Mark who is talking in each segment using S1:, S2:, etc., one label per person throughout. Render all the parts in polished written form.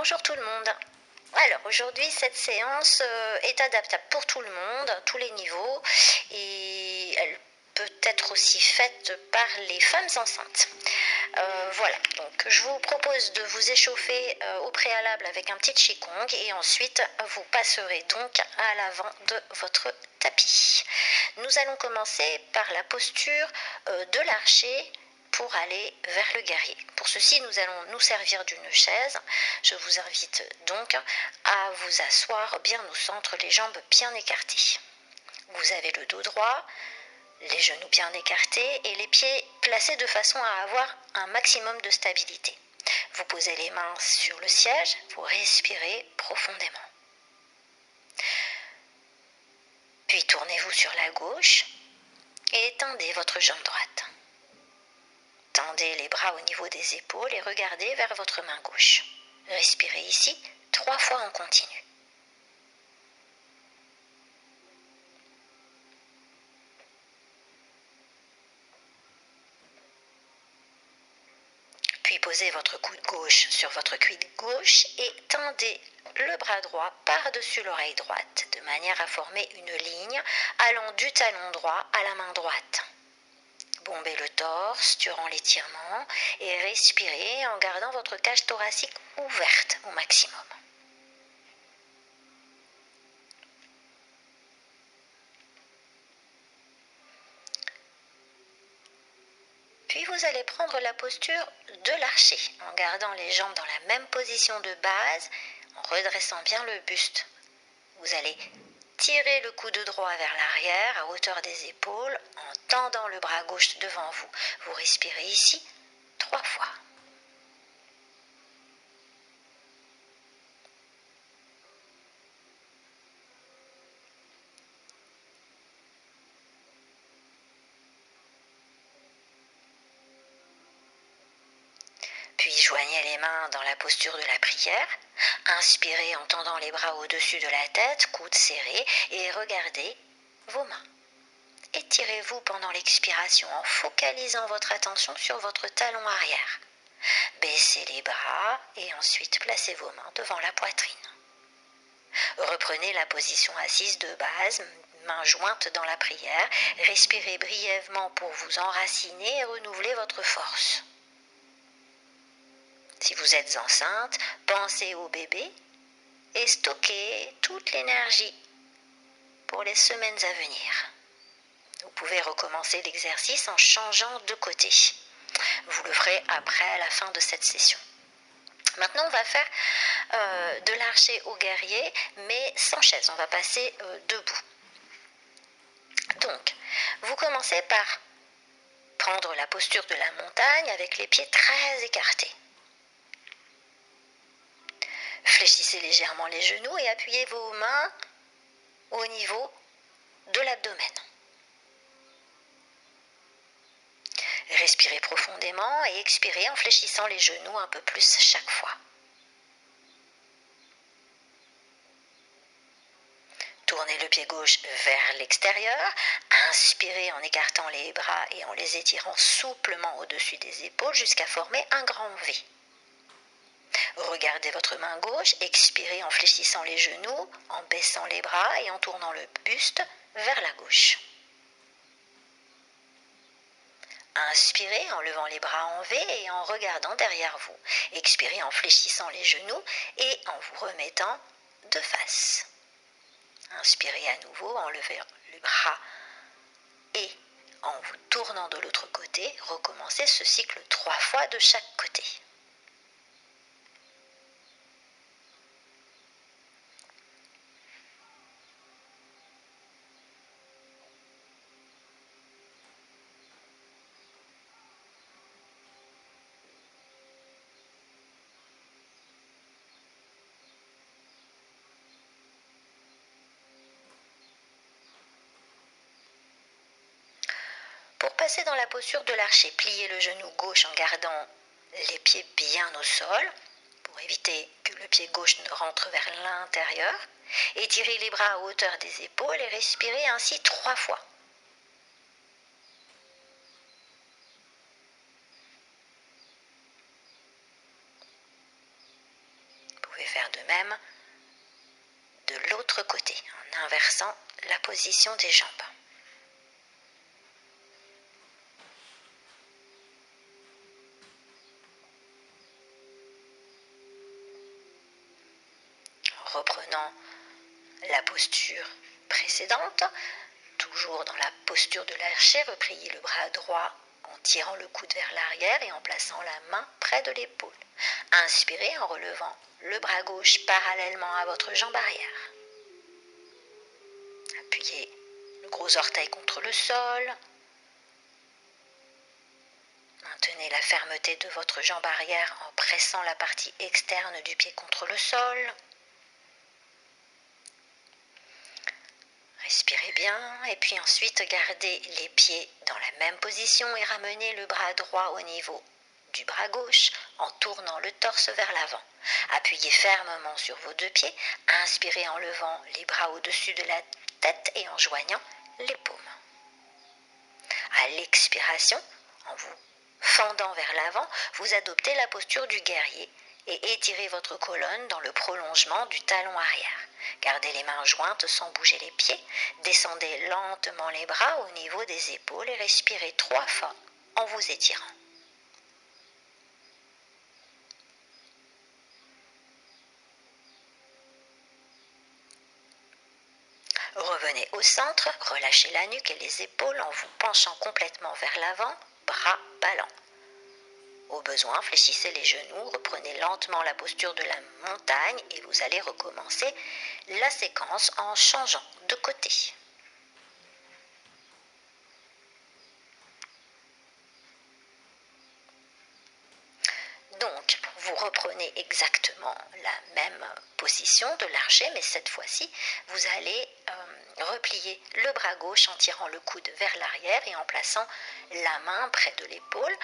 S1: Bonjour tout le monde. Alors aujourd'hui cette séance est adaptable pour tout le monde, à tous les niveaux, et elle peut être aussi faite par les femmes enceintes. Voilà, donc je vous propose de vous échauffer au préalable avec un petit qigong et ensuite vous passerez donc à l'avant de votre tapis. Nous allons commencer par la posture de l'archer pour aller vers le guerrier. Pour ceci, nous allons nous servir d'une chaise. Je vous invite donc à vous asseoir bien au centre, les jambes bien écartées. Vous avez le dos droit, les genoux bien écartés et les pieds placés de façon à avoir un maximum de stabilité. Vous posez les mains sur le siège, vous respirez profondément. Puis tournez-vous sur la gauche et étendez votre jambe droite. Tendez les bras au niveau des épaules et regardez vers votre main gauche. Respirez ici 3 fois en continu. Puis posez votre coude gauche sur votre cuisse gauche et tendez le bras droit par-dessus l'oreille droite, de manière à former une ligne allant du talon droit à la main droite. Bombez le torse durant l'étirement et respirez en gardant votre cage thoracique ouverte au maximum. Puis vous allez prendre la posture de l'archer en gardant les jambes dans la même position de base, en redressant bien le buste. Vous allez tirer le coude droit vers l'arrière à hauteur des épaules en tendant le bras gauche devant vous. Vous respirez ici 3 fois. Puis joignez les mains dans la posture de la prière. Inspirez en tendant les bras au-dessus de la tête, coudes serrés, et regardez vos mains. Étirez-vous pendant l'expiration en focalisant votre attention sur votre talon arrière. Baissez les bras et ensuite placez vos mains devant la poitrine. Reprenez la position assise de base, mains jointes dans la prière. Respirez brièvement pour vous enraciner et renouveler votre force. Si vous êtes enceinte, pensez au bébé et stockez toute l'énergie pour les semaines à venir. Vous pouvez recommencer l'exercice en changeant de côté. Vous le ferez après à la fin de cette session. Maintenant, on va faire de l'archer au guerrier, mais sans chaise. On va passer debout. Donc, vous commencez par prendre la posture de la montagne avec les pieds très écartés. Fléchissez légèrement les genoux et appuyez vos mains au niveau de l'abdomen. Respirez profondément et expirez en fléchissant les genoux un peu plus chaque fois. Tournez le pied gauche vers l'extérieur. Inspirez en écartant les bras et en les étirant souplement au-dessus des épaules jusqu'à former un grand V. Regardez votre main gauche, expirez en fléchissant les genoux, en baissant les bras et en tournant le buste vers la gauche. Inspirez en levant les bras en V et en regardant derrière vous. Expirez en fléchissant les genoux et en vous remettant de face. Inspirez à nouveau en levant les bras et en vous tournant de l'autre côté. Recommencez ce cycle 3 fois de chaque côté. Pour passer dans la posture de l'archer, pliez le genou gauche en gardant les pieds bien au sol, pour éviter que le pied gauche ne rentre vers l'intérieur. Étirez les bras à hauteur des épaules et respirez ainsi 3 fois. Vous pouvez même de l'autre côté, en inversant la position des jambes. Reprenant la posture précédente, toujours dans la posture de l'archer, repliez le bras droit en tirant le coude vers l'arrière et en plaçant la main près de l'épaule. Inspirez en relevant le bras gauche parallèlement à votre jambe arrière. Appuyez le gros orteil contre le sol. Maintenez la fermeté de votre jambe arrière en pressant la partie externe du pied contre le sol. Respirez bien et puis ensuite gardez les pieds dans la même position et ramenez le bras droit au niveau du bras gauche en tournant le torse vers l'avant. Appuyez fermement sur vos deux pieds, inspirez en levant les bras au-dessus de la tête et en joignant les paumes. À l'expiration, en vous fendant vers l'avant, vous adoptez la posture du guerrier et étirez votre colonne dans le prolongement du talon arrière. Gardez les mains jointes sans bouger les pieds. Descendez lentement les bras au niveau des épaules et respirez 3 fois en vous étirant. Revenez au centre, relâchez la nuque et les épaules en vous penchant complètement vers l'avant, bras ballants. Au besoin, fléchissez les genoux, reprenez lentement la posture de la montagne et vous allez recommencer la séquence en changeant de côté. Donc, vous reprenez exactement la même position de l'archer, mais cette fois-ci, vous allez replier le bras gauche en tirant le coude vers l'arrière et en plaçant la main près de l'épaule.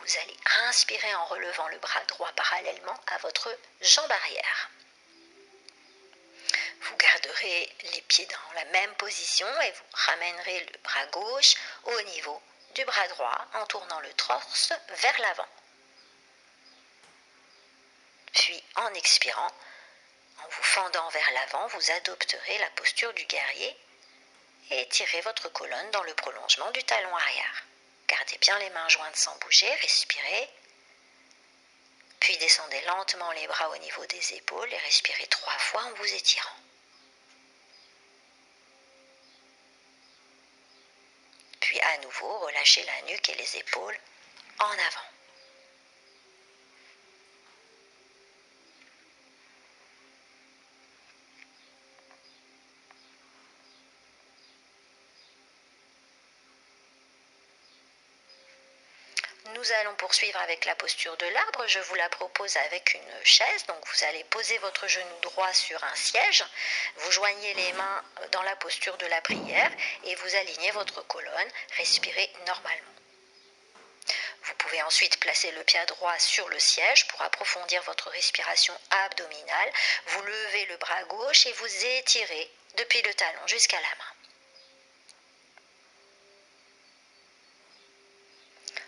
S1: Vous allez inspirer en relevant le bras droit parallèlement à votre jambe arrière. Vous garderez les pieds dans la même position et vous ramènerez le bras gauche au niveau du bras droit en tournant le torse vers l'avant. Puis en expirant, en vous fendant vers l'avant, vous adopterez la posture du guerrier et étirez votre colonne dans le prolongement du talon arrière. Gardez bien les mains jointes sans bouger, respirez. Puis descendez lentement les bras au niveau des épaules et respirez 3 fois en vous étirant. Puis à nouveau, relâchez la nuque et les épaules en avant. Nous allons poursuivre avec la posture de l'arbre. Je vous la propose avec une chaise. Donc vous allez poser votre genou droit sur un siège. Vous joignez les mains dans la posture de la prière et vous alignez votre colonne. Respirez normalement. Vous pouvez ensuite placer le pied droit sur le siège pour approfondir votre respiration abdominale. Vous levez le bras gauche et vous étirez depuis le talon jusqu'à la main.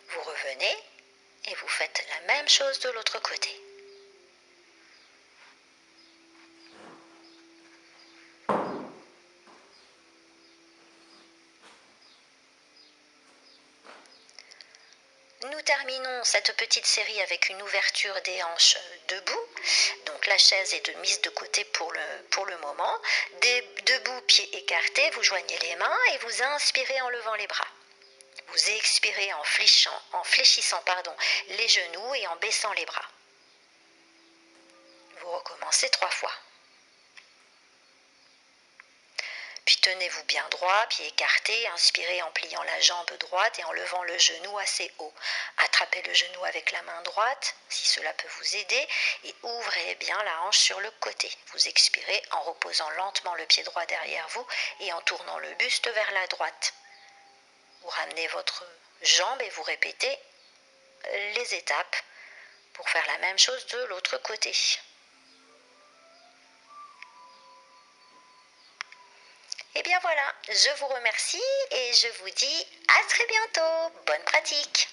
S1: Vous revenez et vous faites la même chose de l'autre côté. Nous terminons cette petite série avec une ouverture des hanches debout. Donc la chaise est de mise de côté pour le moment. Debout, pieds écartés, vous joignez les mains et vous inspirez en levant les bras. Vous expirez en fléchissant les genoux et en baissant les bras. Vous recommencez 3 fois. Puis tenez-vous bien droit, pieds écartés, inspirez en pliant la jambe droite et en levant le genou assez haut. Attrapez le genou avec la main droite, si cela peut vous aider, et ouvrez bien la hanche sur le côté. Vous expirez en reposant lentement le pied droit derrière vous et en tournant le buste vers la droite. Vous ramenez votre jambe et vous répétez les étapes pour faire la même chose de l'autre côté. Et bien voilà, je vous remercie et je vous dis à très bientôt. Bonne pratique!